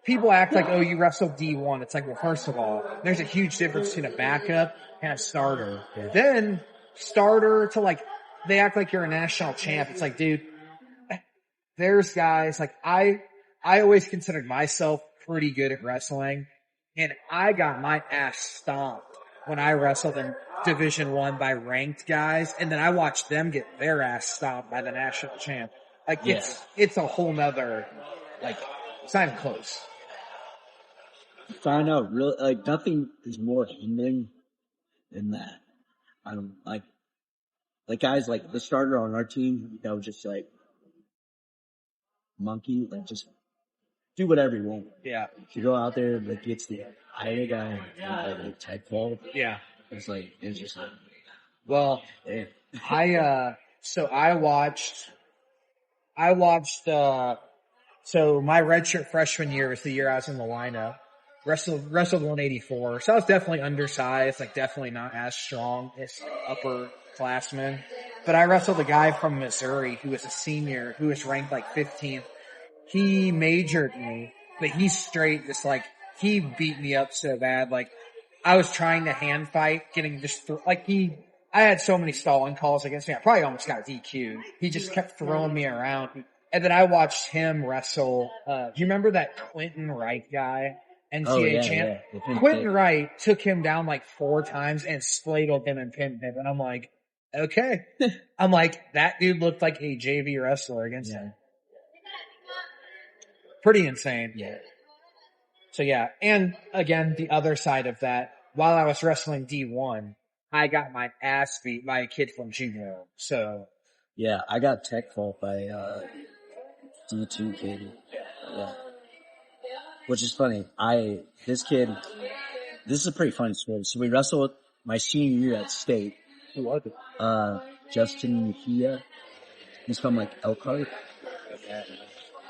people act like, oh, you wrestle D1. It's like, well, first of all, there's a huge difference between a backup and a starter. Yeah. Then, starter to like, they act like you're a national champ. It's like, dude, there's guys, like, I always considered myself pretty good at wrestling, and I got my ass stomped when I wrestled in Division I by ranked guys, and then I watched them get their ass stomped by the national champ. Like, it's a whole nother, like, it's not even close. Find out really, like, nothing is more humbling than that. I don't like guys like the starter on our team that would just like monkey, like just do whatever you want. Yeah. You go out there, like, gets the higher guy, like, type fall. Yeah. It's just like, well, damn. So I watched, so my redshirt freshman year was the year I was in the lineup. Wrestled 184. So I was definitely undersized, like definitely not as strong as upperclassmen. But I wrestled a guy from Missouri who was a senior who was ranked like 15th. He majored me, but he's straight, just like, he beat me up so bad. Like, I was trying to hand fight, getting just, I had so many stalling calls against me. I probably almost got DQ'd. He just kept throwing me around. And then I watched him wrestle, do you remember that Quentin Wright guy? NCAA champ? Yeah. Quentin Wright took him down like 4 times and spladled him and pinned him. And I'm like, okay. I'm like, that dude looked like a JV wrestler against him. Pretty insane. Yeah. So yeah, and again, the other side of that, while I was wrestling D1, I got my ass beat by a kid from Juneau. So yeah, I got tech fault by D2 kid. Yeah. Which is funny. This is a pretty funny story. So we wrestled my senior year at state. Who was it? Justin Mejia. He's from like Elkhart.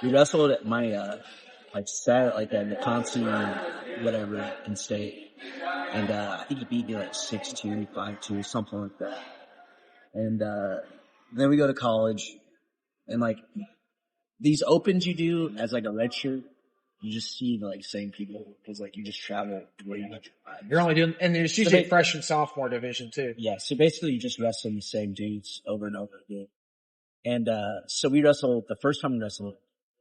We wrestled at my, sat like at the constant whatever in state. And, I think he beat me like 6'2", 5'2", something like that. And, then we go to college and like these opens you do as like a redshirt, you just see the like same people because like you just travel way much. You're only doing, and there's usually freshman sophomore division too. Yeah, so basically you just wrestle the same dudes over and over again. And so we wrestled the first time we wrestled.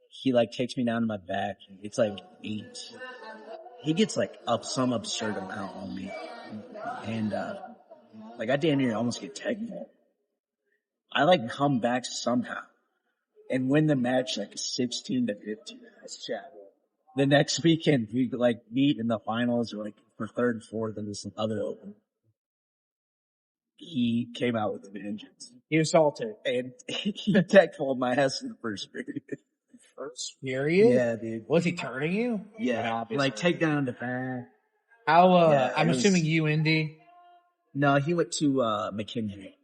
He like takes me down to my back. It's like 8. He gets like up some absurd amount on me, and like I damn near almost get technical. I like come back somehow and win the match like 16-15. That's chat. The next weekend we like meet in the finals or like for 3rd and 4th in this other open. He came out with a vengeance. He assaulted. And he tech-pulled my ass in the first period. First period? Yeah, dude. Was he turning you? Yeah. Like take down the back. How, I'm assuming you, Indy. No, he went to McKinley.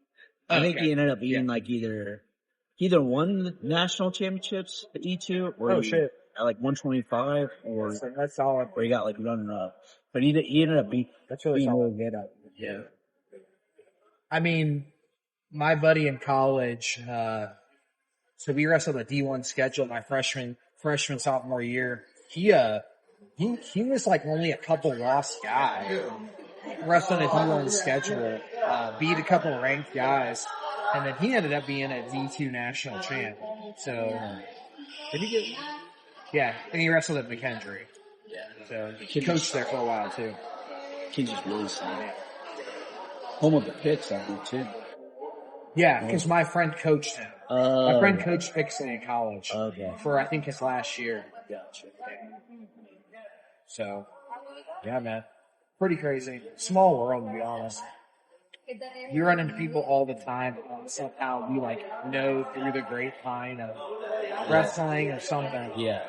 I think he ended up being like either won the national championships at D2 or Oh shit, at like 125 or that's solid. he got like runner up. But he ended up That's really being solid. really good at it. Yeah. I mean, my buddy in college, so we wrestled a D1 schedule my freshman sophomore year. He was like only a couple lost guy wrestling a D1 schedule, beat a couple ranked guys, and then he ended up being a D2 national champ. So, did he get? Yeah, and he wrestled at McKendree. Yeah. So he coached there for a while too. Kid's just really solid. Home of the pits, I think, too. Yeah, because my friend coached him. My friend coached Pixley in college for, I think, his last year. Gotcha. So, yeah, man. Pretty crazy. Small world, to be honest. You run into people all the time that somehow we, like, know through the grapevine of wrestling or something. Yeah.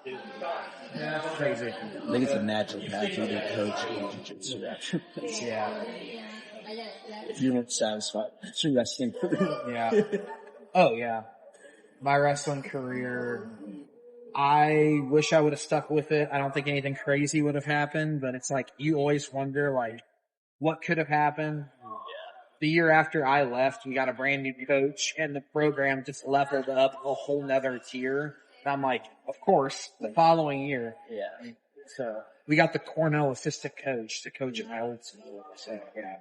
Yeah, it's crazy. I think it's a natural path to coach jiu-jitsu. Yeah. If you're not satisfied, it's your wrestling career. Yeah. Oh, yeah. My wrestling career, I wish I would have stuck with it. I don't think anything crazy would have happened, but it's like, you always wonder, like, what could have happened? Yeah. The year after I left, we got a brand new coach, and the program just leveled up a whole nother tier. And I'm like, of course, the following year. Yeah. So, we got the Cornell assistant coach to coach at my old school. So, yeah.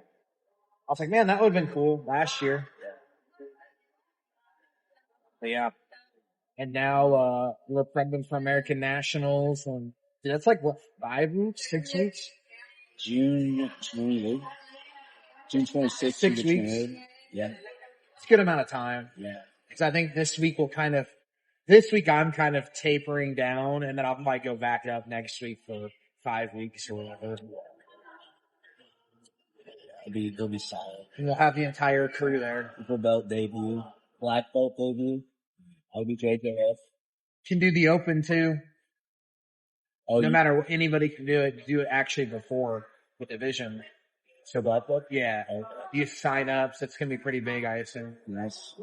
I was like, man, that would have been cool last year. But yeah. And now, we're prepping for American Nationals, and that's like, what, 5 weeks? 6 weeks? June 28th. June 26th. 6 weeks. 28th. Yeah. It's a good amount of time. Yeah. Because I think this week I'm kind of tapering down, and then I'll probably go back up next week for 5 weeks or whatever. They'll be solid. And we'll have the entire crew there. Purple belt debut. Black belt debut. I'll be JJF. Can do the open too. Oh, no matter what, anybody can do it. Do it actually before the division. So black belt? Yeah. You sign up, so it's gonna be pretty big, I assume. Nice.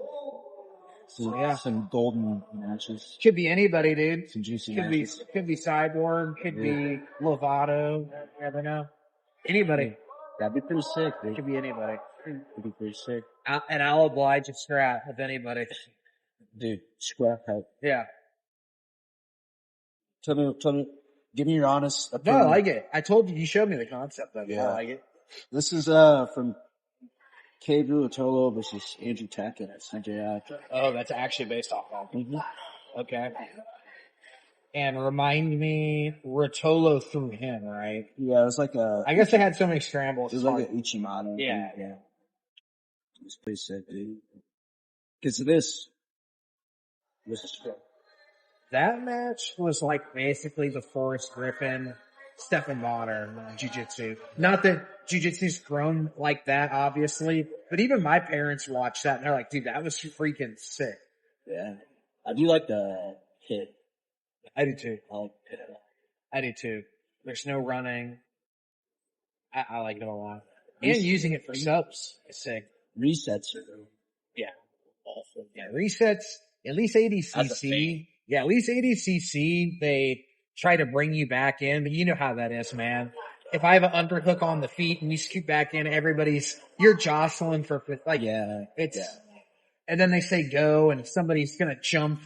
So, yeah, some golden matches. Could be anybody, dude. Some juicy matches. Could be Cyborg. Could be Lovato. You never know. Anybody. That'd be pretty sick, dude. Could be anybody. It'd be pretty sick. And I'll oblige a scrap with anybody. Dude, scrap help. Yeah. Tell me, give me your honest opinion. No, I like it. I told you showed me the concept of it. Yeah. I like it. This is, from K. Ruotolo versus Andrew Tackett at CJI. Oh, that's actually based off of. Mm-hmm. Okay. And remind me, Rotolo threw him, right? Yeah, it was like I guess they had so many scrambles. It was like an Ichimata. Yeah. Yeah. It was pretty sick, dude. Because this was a strip. That match was like basically the Forrest Griffin, Stephen Bonner jiu-jitsu. Not that jiu-jitsu's grown like that, obviously, but even my parents watched that and they're like, dude, that was freaking sick. Yeah. I do like the hit. I do too. I like the hit. I do too. There's no running. I like it a lot. And using it for subs is sick. Resets are awful. Yeah, resets, at least ADCC. Yeah, at least ADCC, they try to bring you back in, but you know how that is, man. If I have an underhook on the feet and you scoot back in, you're jostling for, like, and then they say go and somebody's gonna jump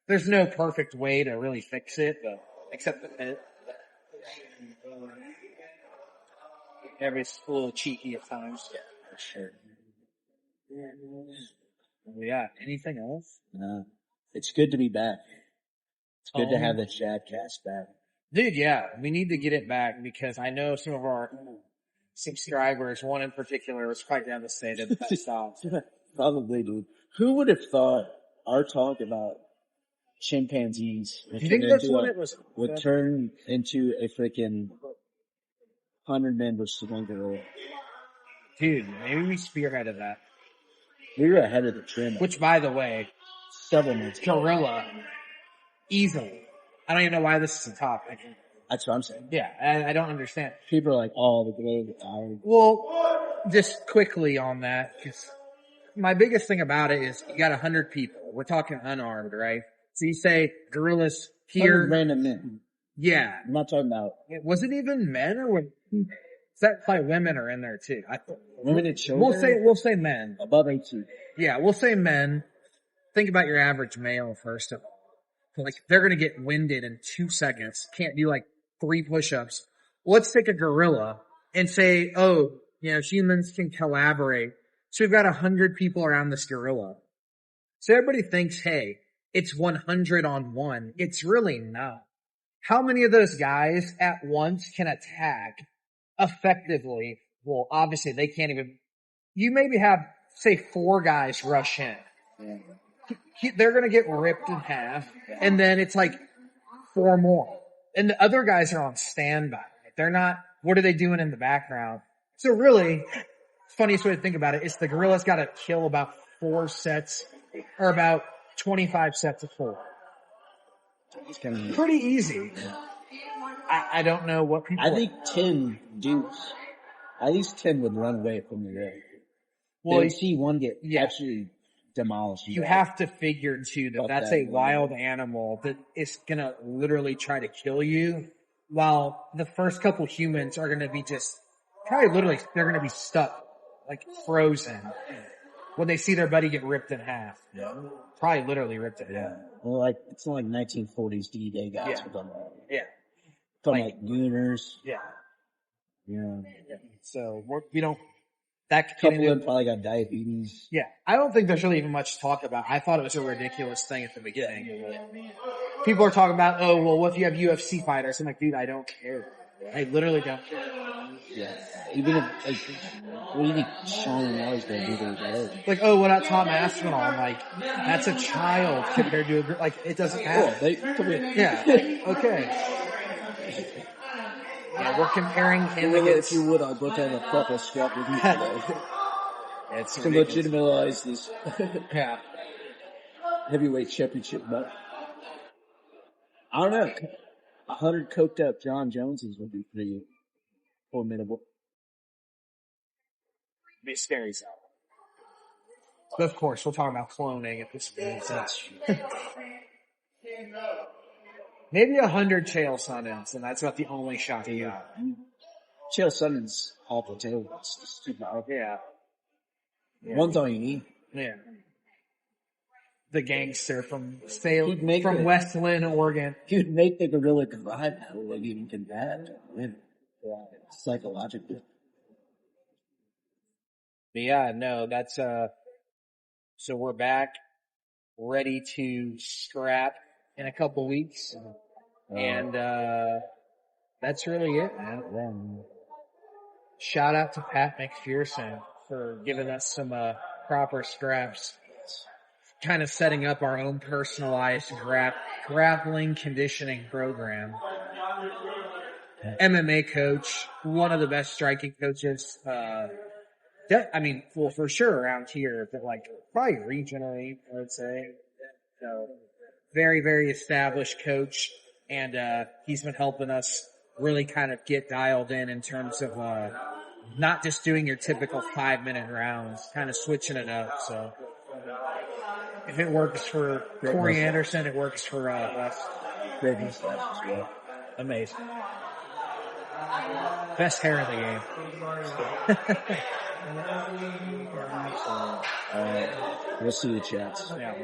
there's no perfect way to really fix it, but except the pit. Everybody's a little cheeky at times. Yeah, for sure. Yeah. Anything else? No. It's good to be back. It's good to have the Shadcast back. Dude, yeah. We need to get it back because I know some of our subscribers, one in particular, was quite devastated that stopped. Probably, dude. Who would have thought our talk about chimpanzees would turn into a freaking 100-man versus one gorilla? Dude, maybe we spearheaded that. We were ahead of the trend. Which, by the way, several months. Gorilla, easily. I don't even know why this is a topic. That's what I'm saying. Yeah, I don't understand. People are like, oh, the gorilla. Well, just quickly on that, because my biggest thing about it is you got 100 people. We're talking unarmed, right? So you say gorillas here. Random men. Yeah. I'm not talking about. Was it even men or that probably women are in there too? Women and children? We'll say men. Above 18. Yeah, we'll say men. Think about your average male first of all. Like, they're gonna get winded in 2 seconds. Can't do like 3 push-ups. Let's take a gorilla and say, oh, humans can collaborate. So we've got 100 people around this gorilla. So everybody thinks, hey, it's 100 on 1. It's really not. How many of those guys at once can attack effectively? Well, obviously they can't even, you maybe have, say, 4 guys rush in. They're going to get ripped in half, and then it's like 4 more. And the other guys are on standby. They're not, what are they doing in the background? So really, funniest way to think about it is the gorilla's got to kill about 4 sets, or about 25 sets of 4. It's kind of Pretty easy. I don't know what people... I think 10 dudes. At least 10 would run away from the gorilla. Well, you see one get absolutely demolished. You have to figure too that that's a wild animal that is gonna literally try to kill you, while the first couple humans are gonna be just probably literally they're gonna be stuck, like frozen, when they see their buddy get ripped in half. Yeah. Probably literally ripped in half. Well, like it's not like 1940s D-Day guys with them. Yeah. From like gooners. Yeah. Yeah. So we don't. That couple of them probably got diabetes. Yeah, I don't think there's really even much to talk about. I thought it was a ridiculous thing at the beginning. People are talking about, oh, well, what if you have UFC fighters? I'm like, dude, I don't care. I literally don't care. Yeah. Even if, like, what do you think Sean O'Malley's going to do to his head? Like, oh, what about Tom Aspinall? I'm like, that's a child compared to a, like, it doesn't matter. Yeah, okay. Yeah, we're comparing him against... If you would, I'll book on a proper scrap with you today. It's to legitimize this yeah. heavyweight championship match. I don't know. 100 coked up John Joneses would be pretty formidable. Be scary, so. But of course, we'll talk about cloning at this point. That's Maybe 100 Chael Sonnens, and that's about the only shot he got. Chael Sonnens off the tail. It's stupid. Yeah. One's all you need. Yeah. The gangster from West Lynn, Oregon. He'd make the gorilla cry battle like even combat. Psychologically. But yeah, no, that's, so we're back, ready to scrap in a couple weeks. And, that's really it, man. Shout out to Pat McPherson for giving us some, proper scraps. Kind of setting up our own personalized grappling conditioning program. MMA coach, one of the best striking coaches, well, for sure around here, but like probably regionally, I would say. So very, very established coach, and he's been helping us really kind of get dialed in terms of not just doing your typical 5-minute rounds, kind of switching it up. So if it works for Corey Anderson, it works for us. Great mustache as well. Amazing. Best hair in the game. We'll see the chats. Yeah.